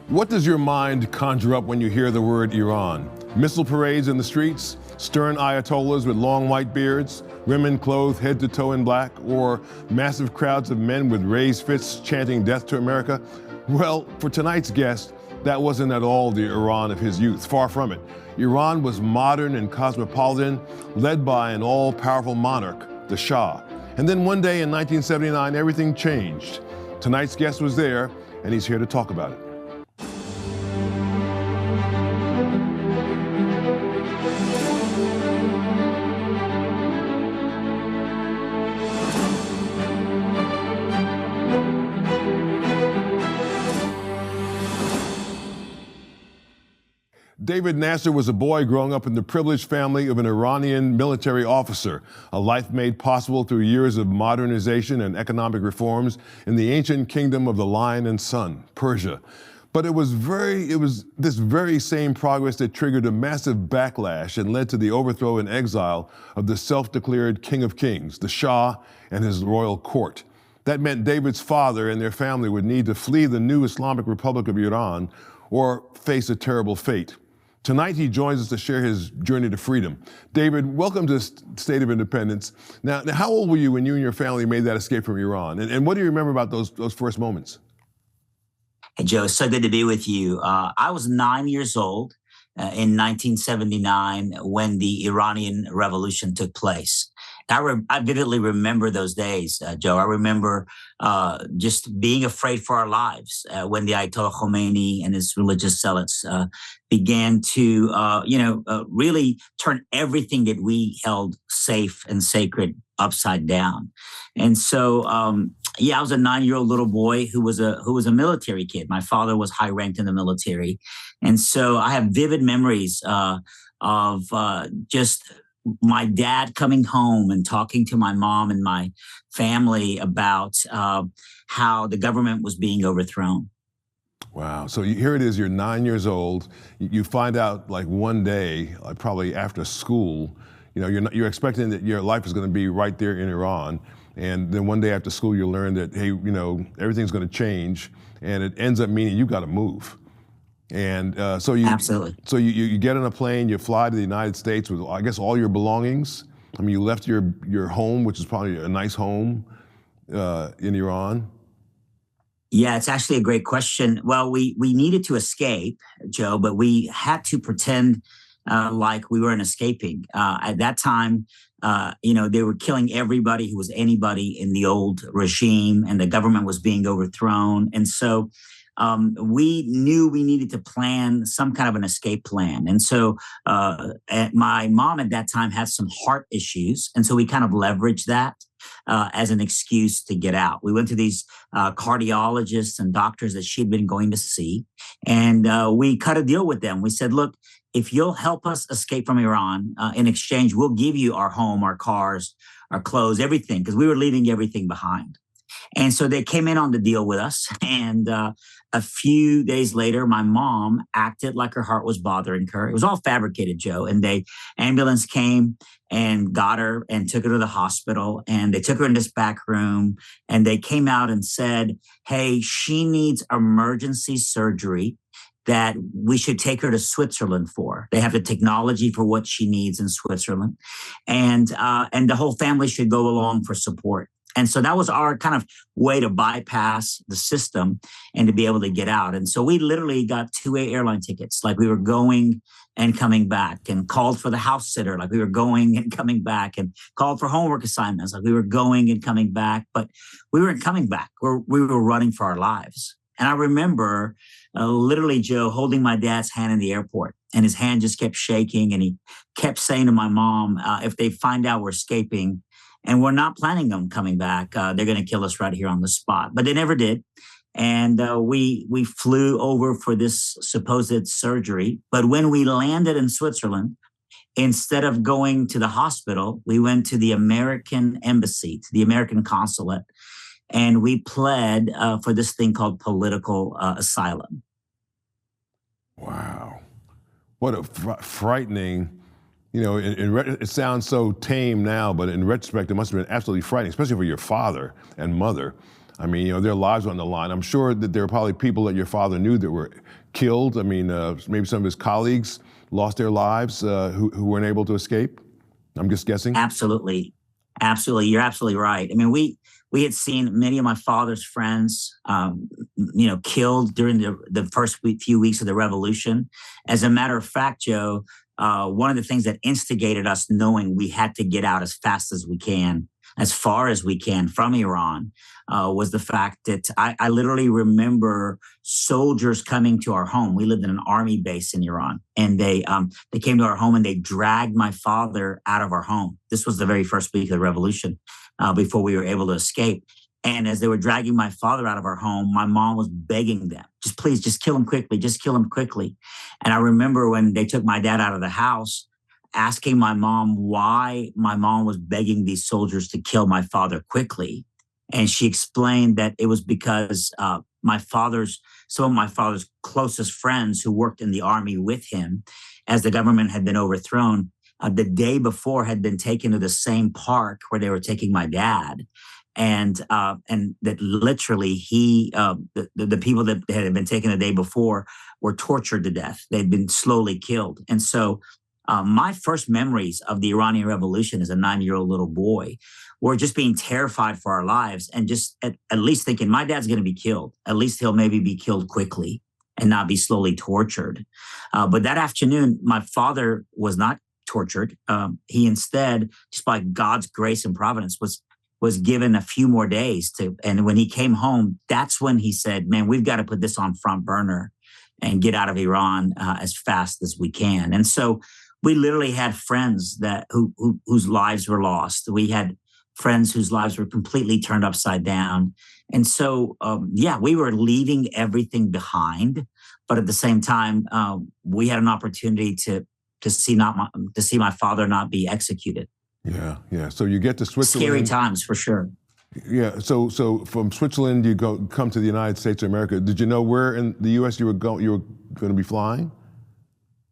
What does your mind conjure up when you hear the word Iran? Missile parades in the streets, stern ayatollahs with long white beards, women clothed head to toe in black, or massive crowds of men with raised fists chanting death to America? Well, for tonight's guest, that wasn't at all the Iran of his youth, far from it. Iran was modern and cosmopolitan, led by an all-powerful monarch, the Shah. And then one day in 1979, everything changed. Tonight's guest was there, and he's here to talk about it. David Nasser was a boy growing up in the privileged family of an Iranian military officer, a life made possible through years of modernization and economic reforms in the ancient kingdom of the Lion and Sun, Persia. But it was this very same progress that triggered a massive backlash and led to the overthrow and exile of the self-declared King of Kings, the Shah, and his royal court. That meant David's father and their family would need to flee the new Islamic Republic of Iran or face a terrible fate. Tonight, he joins us to share his journey to freedom. David, welcome to State of Independence. Now, how old were you when you and your family made that escape from Iran? And what do you remember about those first moments? Hey, Joe, it's so good to be with you. I was 9 years old in 1979 when the Iranian Revolution took place. I vividly remember those days, Joe. I remember just being afraid for our lives when the Ayatollah Khomeini and his religious zealots began to, really turn everything that we held safe and sacred upside down. And so, I was a 9-year-old little boy who was a military kid. My father was high ranked in the military, and so I have vivid memories of just my dad coming home and talking to my mom and my family about how the government was being overthrown. Wow. So here it is, you're 9 years old. You find out like one day, like probably after school, you're expecting that your life is going to be right there in Iran. And then one day after school, you learn that, hey, everything's going to change. And it ends up meaning you got to move. And Absolutely. So you get on a plane, you fly to the United States with, I guess, all your belongings. I mean, you left your home, which is probably a nice home in Iran. Yeah, it's actually a great question. Well, we needed to escape, Joe, but we had to pretend like we weren't escaping. At that time, they were killing everybody who was anybody in the old regime, and the government was being overthrown. And so we knew we needed to plan some kind of an escape plan. And so my mom at that time had some heart issues. And so we kind of leveraged that as an excuse to get out. We went to these cardiologists and doctors that she'd been going to see. And we cut a deal with them. We said, look, if you'll help us escape from Iran, in exchange, we'll give you our home, our cars, our clothes, everything, because we were leaving everything behind. And so they came in on the deal with us. And a few days later, my mom acted like her heart was bothering her. It was all fabricated, Joe. And ambulance came and got her and took her to the hospital. And they took her in this back room. And they came out and said, hey, she needs emergency surgery that we should take her to Switzerland for. They have the technology for what she needs in Switzerland. And the whole family should go along for support. And so that was our kind of way to bypass the system and to be able to get out. And so we literally got two-way airline tickets, like we were going and coming back, and called for the house sitter, like we were going and coming back, and called for homework assignments, like we were going and coming back. But we weren't coming back. We were running for our lives. And I remember literally, Joe, holding my dad's hand in the airport, and his hand just kept shaking. And he kept saying to my mom, if they find out we're escaping, and we're not planning on coming back, they're going to kill us right here on the spot. But they never did. And we flew over for this supposed surgery. But when we landed in Switzerland, instead of going to the hospital, we went to the American embassy, to the American consulate, and we pled for this thing called political asylum. Wow. What a frightening. It sounds so tame now, but in retrospect, it must have been absolutely frightening, especially for your father and mother. I mean, their lives were on the line. I'm sure that there are probably people that your father knew that were killed. I mean, maybe some of his colleagues lost their lives who weren't able to escape. I'm just guessing. Absolutely. Absolutely. You're absolutely right. I mean, we had seen many of my father's friends, killed during the first few weeks of the revolution. As a matter of fact, Joe, one of the things that instigated us knowing we had to get out as fast as we can, as far as we can from Iran, was the fact that I literally remember soldiers coming to our home. We lived in an army base in Iran, and they came to our home and they dragged my father out of our home. This was the very first week of the revolution, before we were able to escape. And as they were dragging my father out of our home, my mom was begging them, just please, just kill him quickly, just kill him quickly. And I remember when they took my dad out of the house, asking my mom why my mom was begging these soldiers to kill my father quickly. And she explained that it was because some of my father's closest friends who worked in the army with him, as the government had been overthrown, the day before had been taken to the same park where they were taking my dad. And that literally the people that had been taken the day before were tortured to death. They'd been slowly killed. And so my first memories of the Iranian Revolution as a 9-year-old little boy were just being terrified for our lives, and just at least thinking my dad's going to be killed. At least he'll maybe be killed quickly and not be slowly tortured. But that afternoon, my father was not tortured. He instead, just by God's grace and providence, was given a few more days to. And when he came home, that's when he said, "Man, we've got to put this on front burner and get out of Iran as fast as we can." And so we literally had friends whose lives were lost. We had friends whose lives were completely turned upside down. And so, we were leaving everything behind, but at the same time, we had an opportunity to see my father not be executed. Yeah. So you get to Switzerland. Scary times for sure. Yeah. So from Switzerland, you come to the United States of America. Did you know where in the U.S. you were going to be flying?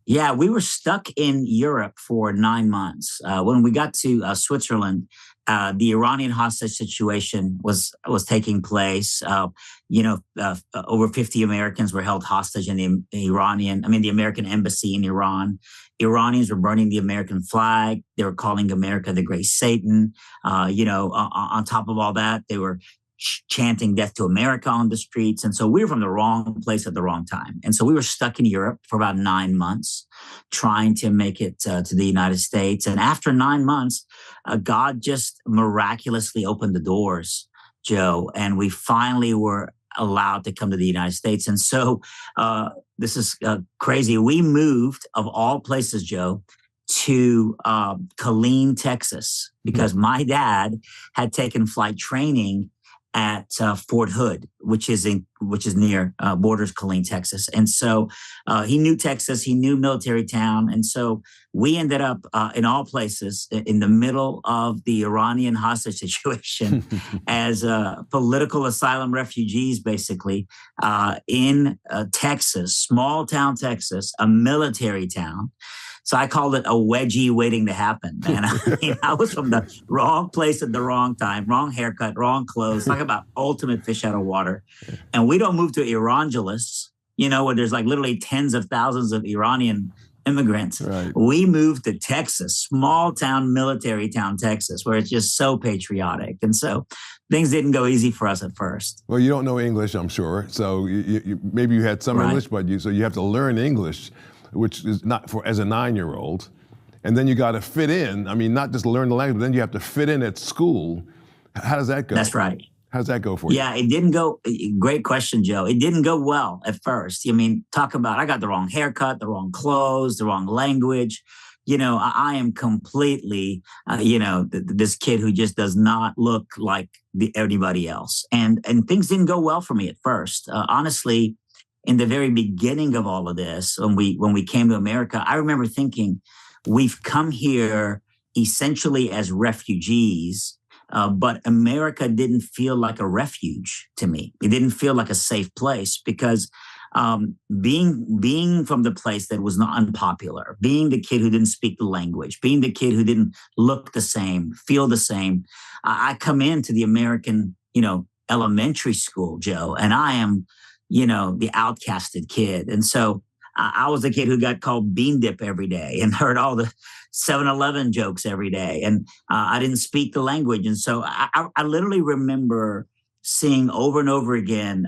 Yeah, we were stuck in Europe for 9 months. When we got to Switzerland, the Iranian hostage situation was taking place. Over 50 Americans were held hostage in the American embassy in Iran. Iranians were burning the American flag. They were calling America the Great Satan. On top of all that, they were chanting "Death to America" on the streets. And so we were from the wrong place at the wrong time. And so we were stuck in Europe for about 9 months, trying to make it to the United States. And after 9 months, God just miraculously opened the doors, Joe, and we finally were allowed to come to the United States. And so this is crazy. We moved, of all places, Joe, to Killeen, Texas, because my dad had taken flight training at Fort Hood, which is near borders Killeen, Texas. And so he knew Texas, he knew military town. And so we ended up in all places in the middle of the Iranian hostage situation as political asylum refugees, basically, in Texas, small town Texas, a military town. So I called it a wedgie waiting to happen. And I was from the wrong place at the wrong time, wrong haircut, wrong clothes. Talk about ultimate fish out of water. And we don't move to Irangelists, where there's like literally tens of thousands of Iranian immigrants. Right. We moved to Texas, small town, military town, Texas, where it's just so patriotic. And so things didn't go easy for us at first. Well, you don't know English, I'm sure. So maybe you had some English, but you have to learn English, which is not as a 9-year-old. And then you got to fit in. I mean, not just learn the language, but then you have to fit in at school. How does that go? That's right. How's that go for you? Yeah, it didn't go. Great question, Joe. It didn't go well at first. I mean, talk about, I got the wrong haircut, the wrong clothes, the wrong language. I am completely, this kid who just does not look like anybody else. And things didn't go well for me at first. Honestly, in the very beginning of all of this, when we came to America, I remember thinking, we've come here essentially as refugees, but America didn't feel like a refuge to me. It didn't feel like a safe place because being from the place that was not unpopular, being the kid who didn't speak the language, being the kid who didn't look the same, feel the same, I come into the American, elementary school, Joe, and I am, the outcasted kid. And so I was the kid who got called bean dip every day and heard all the 7-Eleven jokes every day. And I didn't speak the language. And so I literally remember seeing over and over again,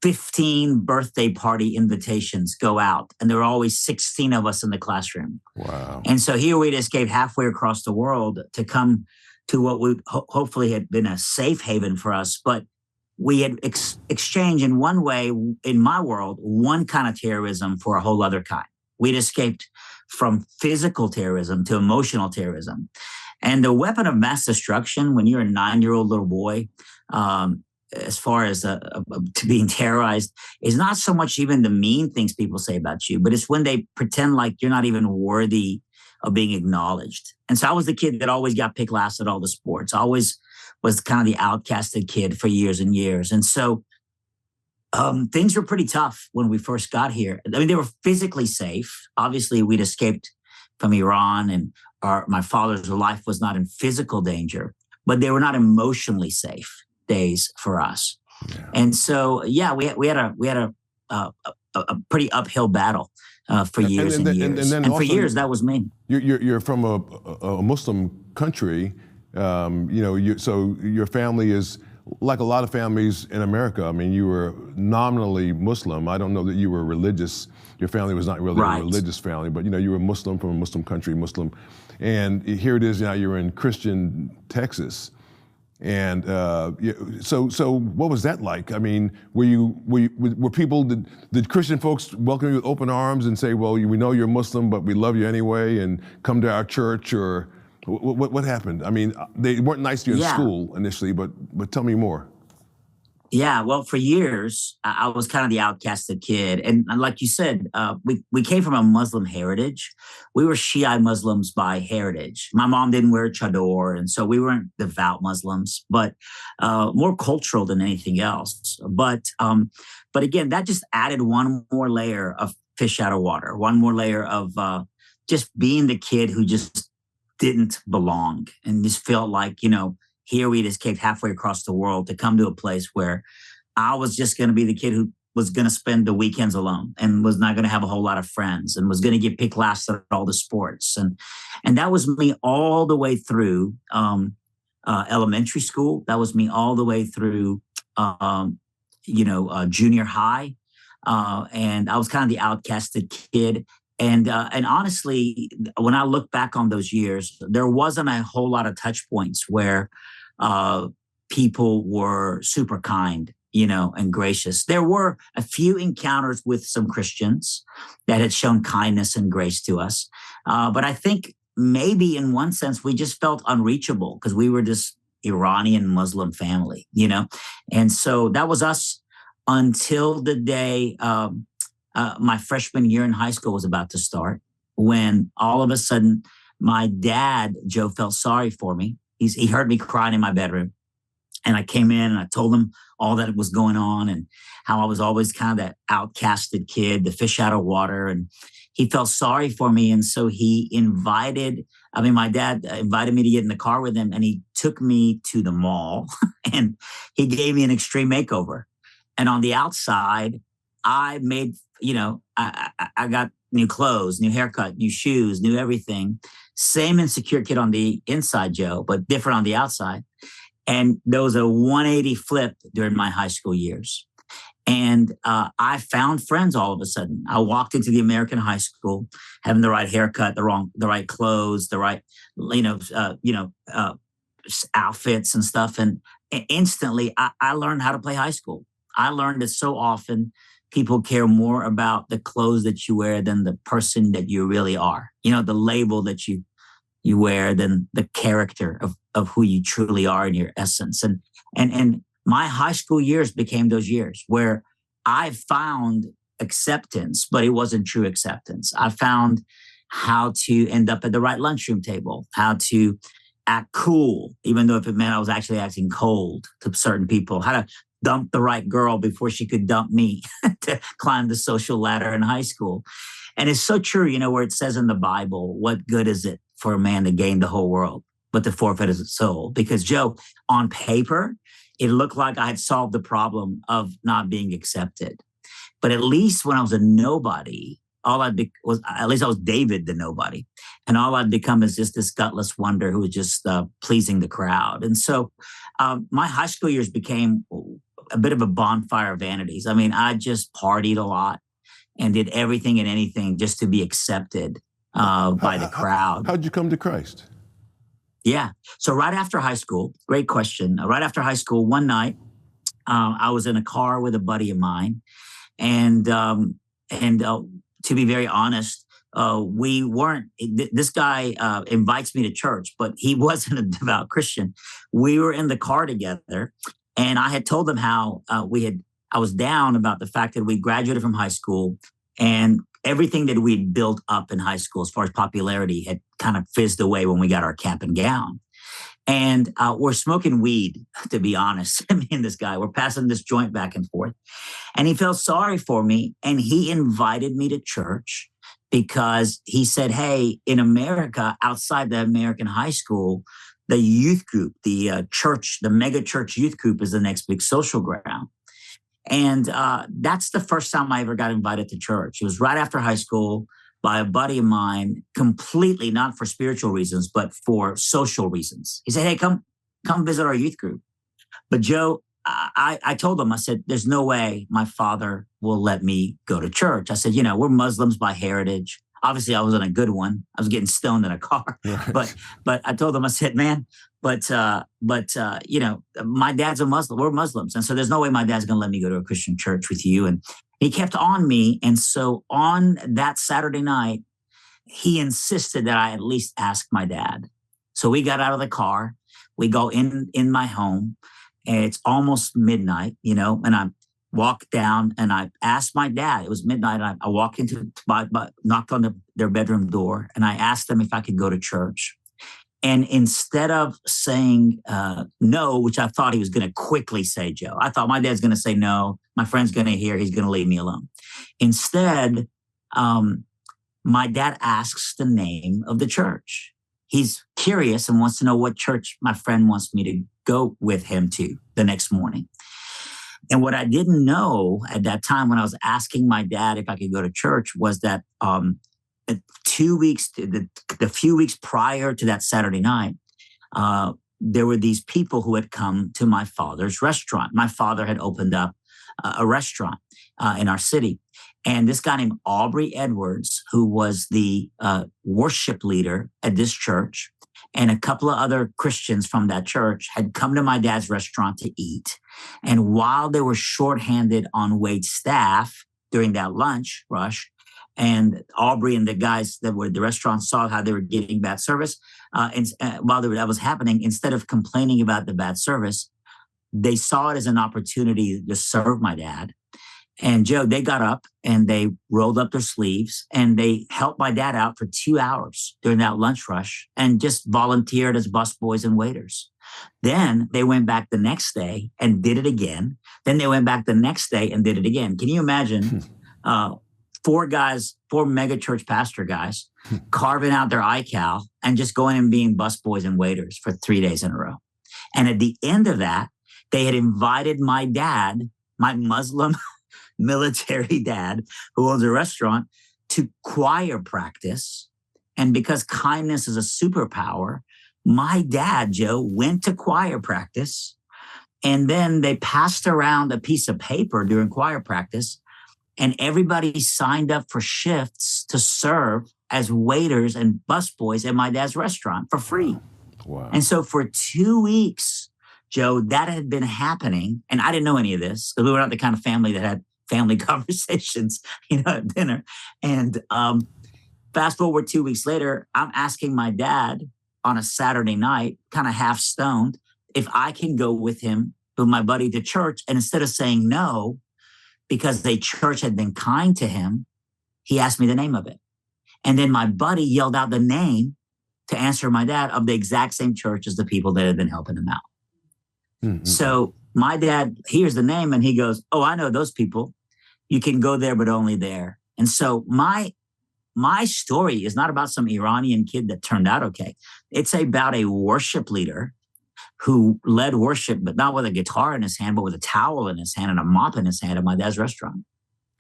15 birthday party invitations go out, and there were always 16 of us in the classroom. Wow. And so here we'd escaped halfway across the world to come to what would hopefully had been a safe haven for us. But we had exchanged in one way, in my world, one kind of terrorism for a whole other kind. We'd escaped from physical terrorism to emotional terrorism. And the weapon of mass destruction, when you're a 9-year-old little boy, as far as to being terrorized, is not so much even the mean things people say about you, but it's when they pretend like you're not even worthy of being acknowledged. And so I was the kid that always got picked last at all the sports. I always was kind of the outcasted kid for years and years. And so things were pretty tough when we first got here. I mean, they were physically safe. Obviously, we'd escaped from Iran, and my father's life was not in physical danger, but they were not emotionally safe days for us. Yeah. And so, we had a pretty uphill battle for years and years. And for years, that was me. You're from a Muslim country. So your family is like a lot of families in America. I mean, you were nominally Muslim. I don't know that you were religious. Your family was not really a religious family, but you were Muslim from a Muslim country, Muslim. And here it is now. You're in Christian Texas. And so what was that like? I mean, were people, did Christian folks welcome you with open arms and say, well, we know you're Muslim, but we love you anyway, and come to our church? Or what happened? I mean, they weren't nice to you in school initially, but tell me more. Yeah, well, for years, I was kind of the outcasted kid. And like you said, we came from a Muslim heritage. We were Shiite Muslims by heritage. My mom didn't wear chador, and so we weren't devout Muslims, but more cultural than anything else. But again, that just added one more layer of fish out of water, one more layer of just being the kid who just didn't belong and just felt like, here we'd escaped halfway across the world to come to a place where I was just going to be the kid who was going to spend the weekends alone and was not going to have a whole lot of friends and was going to get picked last at all the sports. And that was me all the way through elementary school. That was me all the way through, junior high. And I was kind of the outcasted kid. And honestly, when I look back on those years, there wasn't a whole lot of touch points where people were super kind, and gracious. There were a few encounters with some Christians that had shown kindness and grace to us. But I think maybe in one sense, we just felt unreachable because we were this Iranian Muslim family, And so that was us until the day my freshman year in high school was about to start, when all of a sudden my dad, Joe, felt sorry for me. He heard me crying in my bedroom. And I came in and I told him all that was going on and how I was always kind of that outcasted kid, the fish out of water. And he felt sorry for me. And so my dad invited me to get in the car with him, and he took me to the mall and he gave me an extreme makeover. And on the outside, I made, I got new clothes, new haircut, new shoes, new everything. Same insecure kid on the inside, Joe, but different on the outside. And there was a 180 flip during my high school years. And I found friends all of a sudden. I walked into the American high school, having the right haircut, the right clothes, the right, outfits and stuff. And instantly I learned how to play high school. I learned that so often people care more about the clothes that you wear than the person that you really are. The label that you wear than the character of who you truly are in your essence. And my high school years became those years where I found acceptance, but it wasn't true acceptance. I found how to end up at the right lunchroom table, how to act cool, even though if it meant I was actually acting cold to certain people, how to dump the right girl before she could dump me to climb the social ladder in high school. And it's so true, where it says in the Bible, what good is it for a man to gain the whole world, but to forfeit his soul. Because Joe, on paper, it looked like I had solved the problem of not being accepted. But at least when I was a nobody, at least I was David the nobody. And all I'd become is just this gutless wonder who was just pleasing the crowd. And so my high school years became a bit of a bonfire of vanities. I mean, I just partied a lot and did everything and anything just to be accepted by the crowd. How'd you come to Christ? Yeah. So right after high school, great question. Right after high school, one night, I was in a car with a buddy of mine. And to be very honest, we weren't, this guy invites me to church, but he wasn't a devout Christian. We were in the car together, and I had told him how I was down about the fact that we graduated from high school, and everything that we'd built up in high school as far as popularity had kind of fizzed away when we got our cap and gown. And we're smoking weed, to be honest. Me and this guy, we're passing this joint back and forth. And he felt sorry for me. And he invited me to church because he said, hey, in America, outside the American high school, the youth group, the church, the mega church youth group is the next big social ground. And that's the first time I ever got invited to church. It was right after high school by a buddy of mine, completely not for spiritual reasons, but for social reasons. He said, hey, come visit our youth group. But Joe, I told him, I said, there's no way my father will let me go to church. I said, we're Muslims by heritage. Obviously, I wasn't a good one. I was getting stoned in a car. Right. But I told him, I said, man, but my dad's a Muslim. We're Muslims. And so there's no way my dad's going to let me go to a Christian church with you. And he kept on me. And so on that Saturday night, he insisted that I at least ask my dad. So we got out of the car. We go in my home. And it's almost midnight, and I walked down and I asked my dad. It was midnight. I walked knocked on their bedroom door, and I asked them if I could go to church. And instead of saying no, which I thought he was going to quickly say, Joe, I thought my dad's going to say no. My friend's going to hear. He's going to leave me alone. Instead, my dad asks the name of the church. He's curious and wants to know what church my friend wants me to go with him to the next morning. And what I didn't know at that time when I was asking my dad if I could go to church was that 2 weeks, the few weeks prior to that Saturday night, there were these people who had come to my father's restaurant. My father had opened up a restaurant in our city. And this guy named Aubrey Edwards, who was the worship leader at this church, and a couple of other Christians from that church had come to my dad's restaurant to eat. And while they were shorthanded on wait staff during that lunch rush, and Aubrey and the guys that were at the restaurant saw how they were getting bad service, and while that was happening, instead of complaining about the bad service, they saw it as an opportunity to serve my dad. And Joe, they got up and they rolled up their sleeves and they helped my dad out for 2 hours during that lunch rush and just volunteered as busboys and waiters. Then they went back the next day and did it again. Then they went back the next day and did it again. Can you imagine 4 mega church pastor guys carving out their iCal and just going and being busboys and waiters for 3 days in a row? And at the end of that, they had invited my dad, my Muslim military dad who owns a restaurant, to choir practice. And because kindness is a superpower, my dad, Joe, went to choir practice. And then they passed around a piece of paper during choir practice, and everybody signed up for shifts to serve as waiters and busboys at my dad's restaurant for free. Wow. And so for 2 weeks, Joe, that had been happening. And I didn't know any of this because we were not the kind of family that had family conversations, at dinner. And fast forward 2 weeks later, I'm asking my dad on a Saturday night, kind of half stoned, if I can go with him, with my buddy, to church. And instead of saying no, because the church had been kind to him, he asked me the name of it. And then my buddy yelled out the name to answer my dad of the exact same church as the people that had been helping him out. Mm-hmm. So my dad hears the name and he goes, oh, I know those people. You can go there, but only there. And so my my story is not about some Iranian kid that turned out okay. It's about a worship leader who led worship, but not with a guitar in his hand, but with a towel in his hand and a mop in his hand at my dad's restaurant.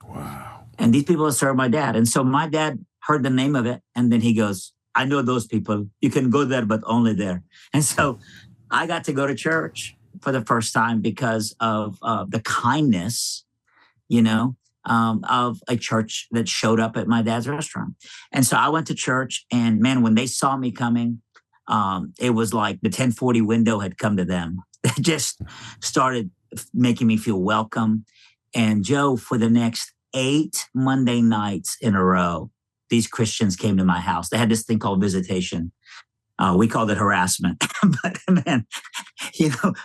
Wow. And these people have served my dad. And so my dad heard the name of it. And then he goes, I know those people. You can go there, but only there. And so I got to go to church for the first time because of the kindness, of a church that showed up at my dad's restaurant. And so I went to church, and man, when they saw me coming, it was like the 1040 window had come to them. They just started making me feel welcome. And Joe, for the next 8 Monday nights in a row, these Christians came to my house. They had this thing called visitation. We called it harassment. But man,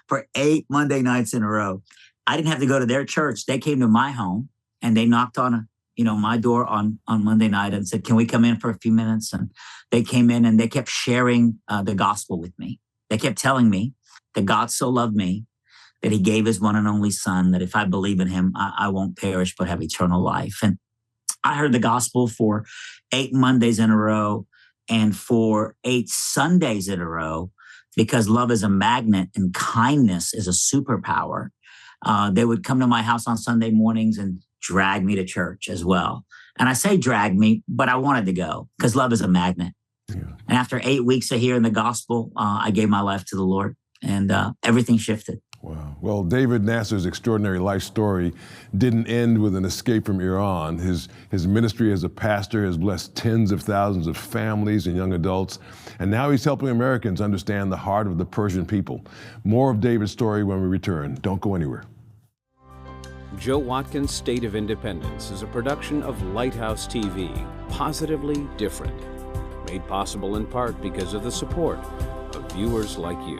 for 8 Monday nights in a row, I didn't have to go to their church. They came to my home and they knocked on my door on Monday night and said, can we come in for a few minutes? And they came in and they kept sharing the gospel with me. They kept telling me that God so loved me that he gave his one and only son, that if I believe in him, I won't perish, but have eternal life. And I heard the gospel for 8 Mondays in a row and for 8 Sundays in a row, because love is a magnet and kindness is a superpower. They would come to my house on Sunday mornings and drag me to church as well. And I say drag me, but I wanted to go because love is a magnet. Yeah. And after 8 weeks of hearing the gospel, I gave my life to the Lord, and everything shifted. Wow. Well, David Nasser's extraordinary life story didn't end with an escape from Iran. His ministry as a pastor has blessed tens of thousands of families and young adults. And now he's helping Americans understand the heart of the Persian people. More of David's story when we return. Don't go anywhere. Joe Watkins' State of Independence is a production of Lighthouse TV, positively different. Made possible in part because of the support of viewers like you.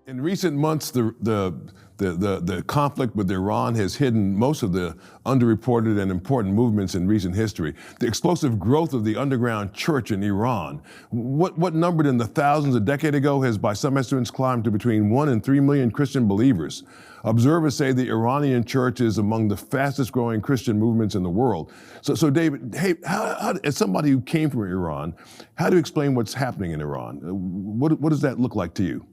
In recent months, the conflict with Iran has hidden most of the underreported and important movements in recent history. The explosive growth of the underground church in Iran, what numbered in the thousands a decade ago, has by some estimates climbed to between 1 and 3 million Christian believers. Observers say the Iranian church is among the fastest growing Christian movements in the world. So David, hey, how, as somebody who came from Iran, how do you explain what's happening in Iran? What does that look like to you?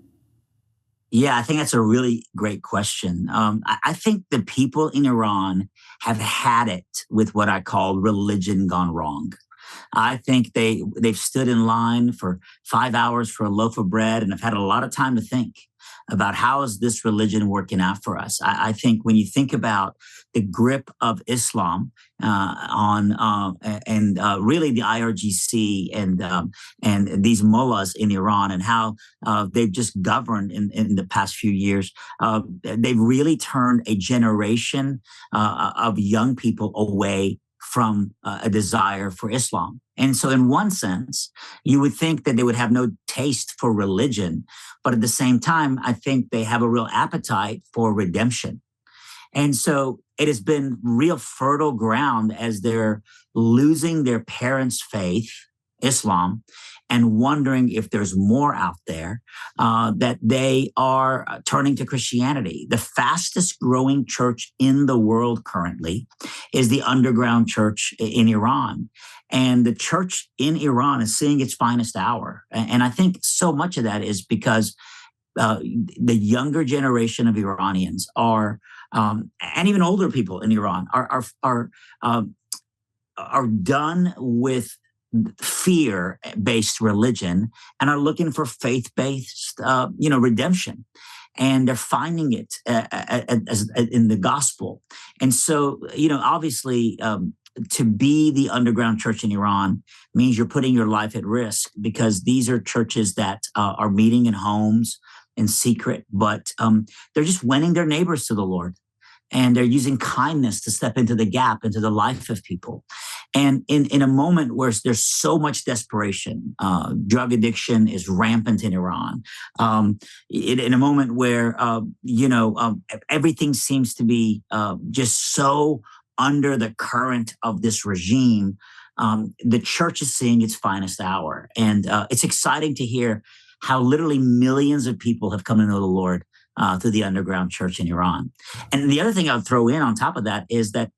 Yeah, I think that's a really great question. I think the people in Iran have had it with what I call religion gone wrong. I think they've stood in line for 5 hours for a loaf of bread and have had a lot of time to think about how is this religion working out for us. I think when you think about the grip of Islam really the IRGC and these mullahs in Iran and how they've just governed in the past few years, they've really turned a generation of young people away from a desire for Islam. And so in one sense, you would think that they would have no taste for religion, but at the same time, I think they have a real appetite for redemption. And so it has been real fertile ground as they're losing their parents' faith, Islam, and wondering if there's more out there, that they are turning to Christianity. The fastest growing church in the world currently is the underground church in Iran. And the church in Iran is seeing its finest hour. And I think so much of that is because the younger generation of Iranians are, and even older people in Iran are done with fear-based religion and are looking for faith-based, redemption. And they're finding it as in the gospel. And so, obviously, to be the underground church in Iran means you're putting your life at risk, because these are churches that are meeting in homes in secret, but they're just winning their neighbors to the Lord. And they're using kindness to step into the gap, into the life of people. And in a moment where there's so much desperation, drug addiction is rampant in Iran. In a moment where, everything seems to be just so under the current of this regime, the church is seeing its finest hour. And it's exciting to hear how literally millions of people have come to know the Lord through the underground church in Iran. And the other thing I'll throw in on top of that is that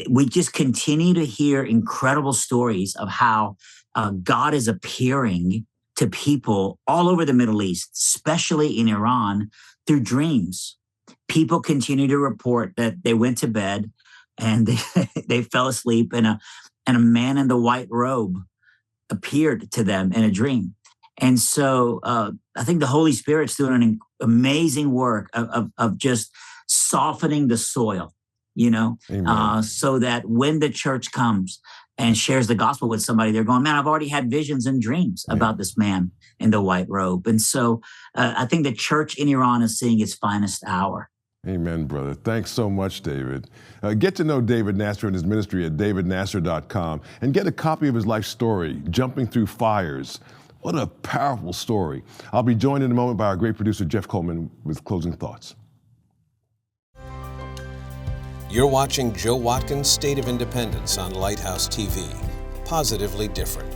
we just continue to hear incredible stories of how God is appearing to people all over the Middle East, especially in Iran, through dreams. People continue to report that they went to bed and they fell asleep, and a man in the white robe appeared to them in a dream. And so I think the Holy Spirit's doing an amazing work of just softening the soil, so that when the church comes and shares the gospel with somebody, they're going, man, I've already had visions and dreams about this man in the white robe. And so I think the church in Iran is seeing its finest hour. Amen, brother. Thanks so much, David. Get to know David Nasser and his ministry at davidnasser.com and get a copy of his life story, Jumping Through Fires. What a powerful story. I'll be joined in a moment by our great producer, Jeff Coleman, with closing thoughts. You're watching Joe Watkins' State of Independence on Lighthouse TV. Positively different.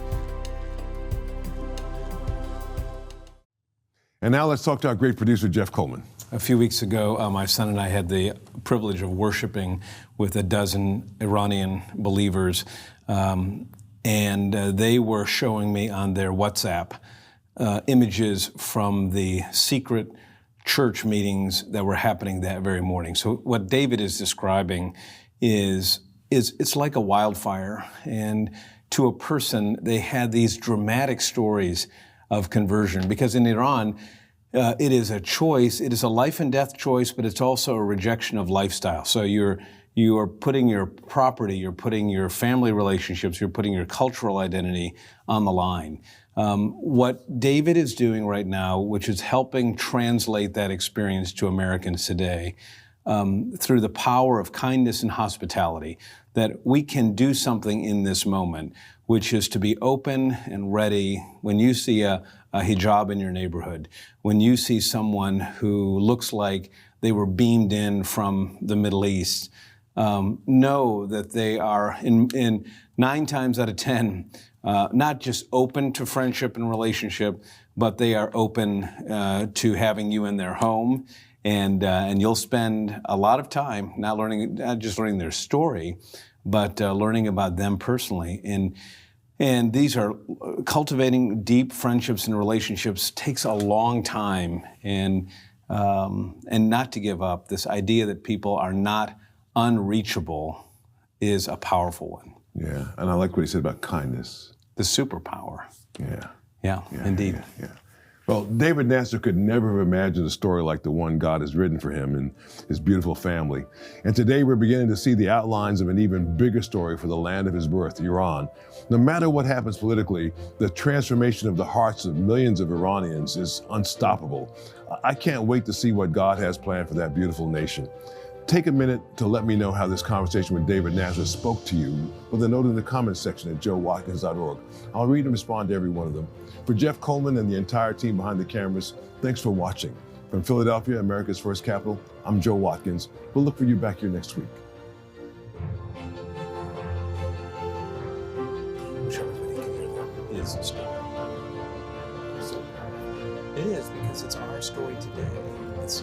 And now let's talk to our great producer, Jeff Coleman. A few weeks ago, my son and I had the privilege of worshiping with a dozen Iranian believers, and they were showing me on their WhatsApp images from the secret church meetings that were happening that very morning. So what David is describing is it's like a wildfire, and to a person, they had these dramatic stories of conversion, because in Iran, it is a choice. It is a life and death choice, but it's also a rejection of lifestyle. So you are putting your property, you're putting your family relationships, you're putting your cultural identity on the line. What David is doing right now, which is helping translate that experience to Americans today, through the power of kindness and hospitality, that we can do something in this moment, which is to be open and ready when you see a hijab in your neighborhood, when you see someone who looks like they were beamed in from the Middle East. Know that they are, in 9 times out of 10, not just open to friendship and relationship, but they are open to having you in their home, and you'll spend a lot of time not just learning their story, but learning about them personally. And these are cultivating deep friendships and relationships takes a long time, and not to give up. This idea that people are not unreachable is a powerful one. Yeah, and I like what he said about kindness. The superpower. Yeah, indeed. Yeah. Well, David Nasser could never have imagined a story like the one God has written for him and his beautiful family. And today we're beginning to see the outlines of an even bigger story for the land of his birth, Iran. No matter what happens politically, the transformation of the hearts of millions of Iranians is unstoppable. I can't wait to see what God has planned for that beautiful nation. Take a minute to let me know how this conversation with David Nasser spoke to you with a note in the comments section at joewatkins.org. I'll read and respond to every one of them. For Jeff Coleman and the entire team behind the cameras, thanks for watching. From Philadelphia, America's first capital, I'm Joe Watkins. We'll look for you back here next week. It is, because it's our story today. It's